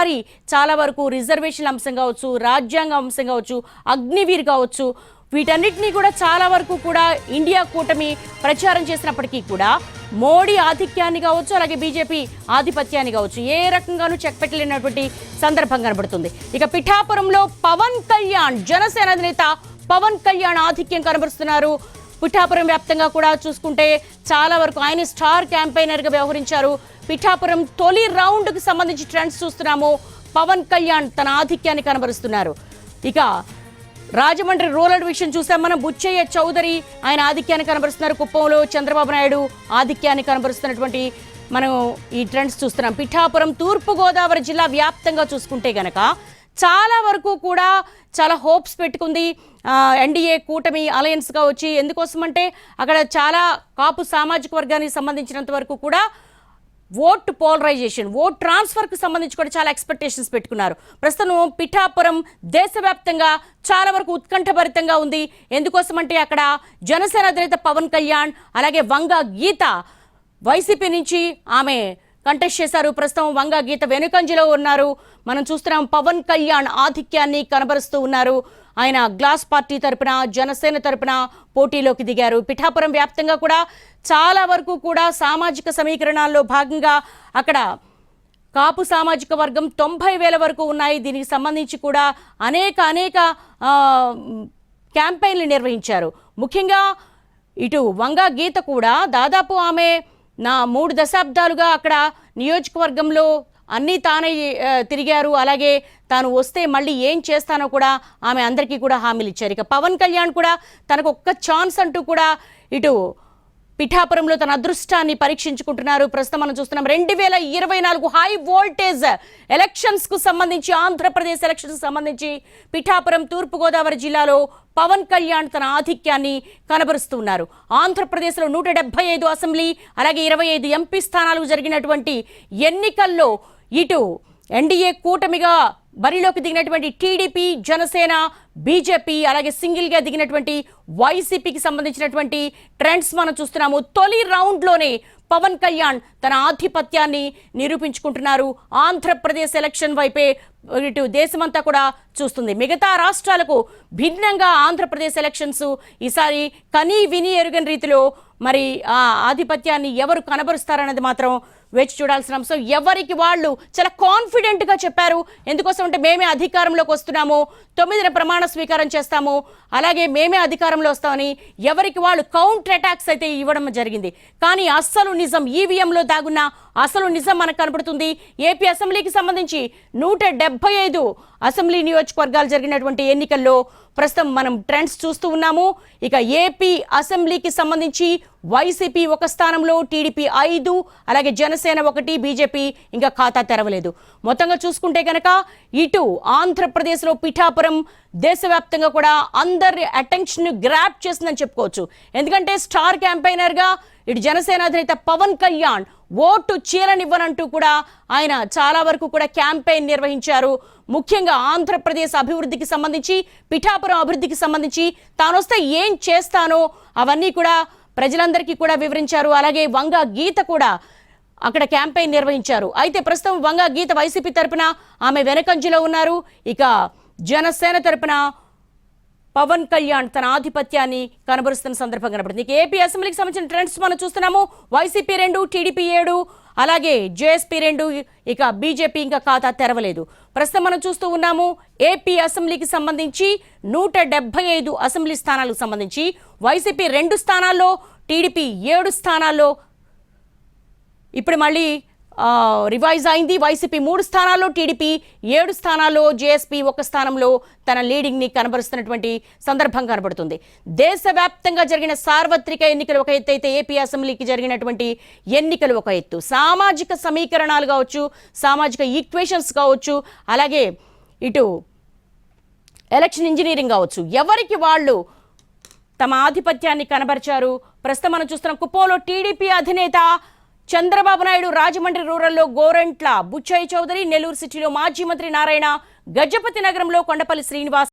ఈసారి చాలా వరకు రిజర్వేషన్ అంశం కావచ్చు, రాజ్యాంగ అంశం కావచ్చు, అగ్నివీర్ కావచ్చు, వీటన్నిటినీ కూడా చాలా వరకు కూడా ఇండియా కూటమి ప్రచారం చేసినప్పటికీ కూడా మోడీ ఆధిక్యాన్ని కావచ్చు, అలాగే బీజేపీ ఆధిపత్యాన్ని కావచ్చు ఏ రకంగానూ చెక్ పెట్టలేనటువంటి సందర్భం కనబడుతుంది. ఇక పిఠాపురంలో పవన్ కళ్యాణ్, జనసేన అధినేత పవన్ కళ్యాణ్ ఆధిక్యం కనబరుస్తున్నారు. పిఠాపురం వ్యాప్తంగా కూడా చూసుకుంటే చాలా వరకు ఆయన స్టార్ క్యాంపెయినర్గా వ్యవహరించారు. పిఠాపురం తొలి రౌండ్కి సంబంధించి ట్రెండ్స్ చూస్తున్నాము. పవన్ కళ్యాణ్ తన ఆధిక్యాన్ని కనబరుస్తున్నారు. ఇక రాజమండ్రి రూరల్ డివిజన్ చూసాం మనం. బుచ్చయ్య చౌదరి ఆయన ఆధిక్యాన్ని కనబరుస్తున్నారు. కుప్పంలో చంద్రబాబు నాయుడు ఆధిక్యాన్ని కనబరుస్తున్నటువంటి మనం ఈ ట్రెండ్స్ చూస్తున్నాం. పిఠాపురం తూర్పుగోదావరి జిల్లా వ్యాప్తంగా చూసుకుంటే గనక చాలా వరకు కూడా చాలా హోప్స్ పెట్టుకుంది ఎన్డీఏ కూటమి అలయన్స్గా వచ్చి. ఎందుకోసం అంటే అక్కడ చాలా కాపు సామాజిక వర్గానికి సంబంధించినంత వరకు కూడా ఓట్ పోలరైజేషన్, ఓట్ ట్రాన్స్ఫర్కి సంబంధించి కూడా చాలా ఎక్స్పెక్టేషన్స్ పెట్టుకున్నారు. ప్రస్తుతం పిఠాపురం దేశవ్యాప్తంగా చాలా వరకు ఉత్కంఠభరితంగా ఉంది. ఎందుకోసం అంటే అక్కడ జనసేన అధినేత పవన్ కళ్యాణ్, అలాగే వంగ గీత వైసీపీ నుంచి ఆమె కంటెస్ట్ చేశారు. ప్రస్తుతం వంగ గీత వెనుకంజలో ఉన్నారు. మనం చూస్తున్నాం పవన్ కళ్యాణ్ ఆధిక్యాన్ని కనబరుస్తూ ఉన్నారు. ఆయన గ్లాస్ పార్టీ తరపున, జనసేన తరపున పోటీలోకి దిగారు. పిఠాపురం వ్యాప్తంగా కూడా చాలా వరకు కూడా సామాజిక సమీకరణాల్లో భాగంగా అక్కడ కాపు సామాజిక వర్గం 90,000 వరకు ఉన్నాయి. దీనికి సంబంధించి కూడా అనేక క్యాంపెయిన్లు నిర్వహించారు. ముఖ్యంగా ఇటు వంగ గీత కూడా దాదాపు ఆమె 3 దశాబ్దాలుగా అక్కడ నియోజకవర్గంలో అన్నీ తానే తిరిగారు. అలాగే తాను వస్తే మళ్ళీ ఏం చేస్తానో కూడా ఆమె అందరికీ కూడా హామీలు ఇచ్చారు. ఇక పవన్ కళ్యాణ్ కూడా తనకు ఒక్క ఛాన్స్ అంటూ కూడా ఇటు పిఠాపురంలో తన అదృష్టాన్ని పరీక్షించుకుంటున్నారు. ప్రస్తుతం మనం చూస్తున్నాం 2024 హై వోల్టేజ్ ఎలక్షన్స్కు సంబంధించి, ఆంధ్రప్రదేశ్ ఎలక్షన్స్కు సంబంధించి పిఠాపురం తూర్పుగోదావరి జిల్లాలో పవన్ కళ్యాణ్ తన ఆధిక్యాన్ని కనబరుస్తున్నారు. ఆంధ్రప్రదేశ్లో 175 అసెంబ్లీ, అలాగే 25 ఎంపీ స్థానాలకు జరిగినటువంటి ఎన్నికల్లో ఇటు ఎన్డీఏ కూటమిగా బరిలోకి దిగినటువంటి టీడీపీ, జనసేన, బీజేపీ, అలాగే సింగిల్గా దిగినటువంటి వైసీపీకి సంబంధించినటువంటి ట్రెండ్స్ మనం చూస్తున్నాము. తొలి రౌండ్లోనే పవన్ కళ్యాణ్ తన ఆధిపత్యాన్ని నిరూపించుకుంటున్నారు. ఆంధ్రప్రదేశ్ ఎలక్షన్ వైపే ఇటు దేశమంతా కూడా చూస్తుంది. మిగతా రాష్ట్రాలకు భిన్నంగా ఆంధ్రప్రదేశ్ ఎలక్షన్స్ ఈసారి కనీ విని ఎరుగని రీతిలో మరి ఆ ఆధిపత్యాన్ని ఎవరు కనబరుస్తారన్నది మాత్రం వేచి చూడాల్సిన అంశం. ఎవరికి వాళ్ళు చాలా కాన్ఫిడెంట్గా చెప్పారు. ఎందుకోసం అంటే మేమే అధికారంలోకి వస్తున్నాము, 9న ప్రమాణ స్వీకారం చేస్తాము, అలాగే మేమే అధికారంలో వస్తామని ఎవరికి వాళ్ళు కౌంటర్ అటాక్స్ అయితే ఇవ్వడం జరిగింది. కానీ అస్సలు నిజం, ఈవీఎంలో దాగున్న అసలు నిజం మనకు కనబడుతుంది. ఏపీ అసెంబ్లీకి సంబంధించి 175 అసెంబ్లీ నియోజకవర్గాలు జరిగినటువంటి ఎన్నికల్లో ప్రస్తుతం మనం ట్రెండ్స్ చూస్తూ ఉన్నాము. ఇక ఏపీ అసెంబ్లీకి సంబంధించి వైసీపీ 1 స్థానంలో, టీడీపీ 5, అలాగే జనసేన 1, బీజేపీ ఇంకా ఖాతా తెరవలేదు. మొత్తంగా చూసుకుంటే కనుక ఇటు ఆంధ్రప్రదేశ్లో పిఠాపురం దేశవ్యాప్తంగా కూడా అందరి అటెన్షన్ గ్రాప్ చేసిందని చెప్పుకోవచ్చు. ఎందుకంటే స్టార్ క్యాంపెయినర్గా ఇటు జనసేన అధినేత పవన్ కళ్యాణ్ ఓటు చీలనివ్వనంటూ కూడా ఆయన చాలా వరకు కూడా క్యాంపెయిన్ నిర్వహించారు. ముఖ్యంగా ఆంధ్రప్రదేశ్ అభివృద్ధికి సంబంధించి, పిఠాపురం అభివృద్ధికి సంబంధించి తాను వస్తే ఏం చేస్తానో అవన్నీ కూడా ప్రజలందరికీ కూడా వివరించారు. అలాగే వంగ గీత కూడా అక్కడ క్యాంపెయిన్ నిర్వహించారు. అయితే ప్రస్తుతం వంగ గీత వైసీపీ తరపున ఆమె వెనకంజలో ఉన్నారు. ఇక జనసేన తరపున పవన్ కళ్యాణ్ తన ఆధిపత్యాన్ని కనబరుస్తున్న సందర్భం కనబడుతుంది. ఇక ఏపీ అసెంబ్లీకి సంబంధించిన ట్రెండ్స్ మనం చూస్తున్నాము. వైసీపీ 2, టీడీపీ 7, అలాగే జేఎస్పీ 2, ఇక బీజేపీ ఇంకా ఖాతా తెరవలేదు. ప్రస్తుతం మనం చూస్తూ ఉన్నాము ఏపీ అసెంబ్లీకి సంబంధించి 175 అసెంబ్లీ స్థానాలకు సంబంధించి వైసీపీ 2 స్థానాల్లో, టీడీపీ 7 స్థానాల్లో ఇప్పుడు మళ్ళీ రివైజ్ అయింది. వైసీపీ 3 స్థానాల్లో, టీడీపీ 7 స్థానాల్లో, జేఎస్పీ 1 స్థానంలో తన లీడింగ్ని కనబరుస్తున్నటువంటి సందర్భం కనబడుతుంది. దేశవ్యాప్తంగా జరిగిన సార్వత్రిక ఎన్నికలు ఒక ఎత్తు అయితే ఏపీ అసెంబ్లీకి జరిగినటువంటి ఎన్నికలు ఒక ఎత్తు. సామాజిక సమీకరణాలు కావచ్చు, సామాజిక ఈక్వేషన్స్ కావచ్చు, అలాగే ఇటు ఎలక్షన్ ఇంజనీరింగ్ కావచ్చు, ఎవరికి వాళ్ళు తమ ఆధిపత్యాన్ని కనబరిచారు. ప్రస్తుతం మనం చూస్తున్నాం కుప్పంలో టీడీపీ అధినేత చంద్రబాబు నాయుడు, రాజమండ్రి రూరల్లో గోరంట్ల బుచ్చయ్య చౌదరి, నెల్లూరు సిటీలో మాజీ మంత్రి నారాయణ, గజపతి నగరంలో కొండపల్లి శ్రీనివాస్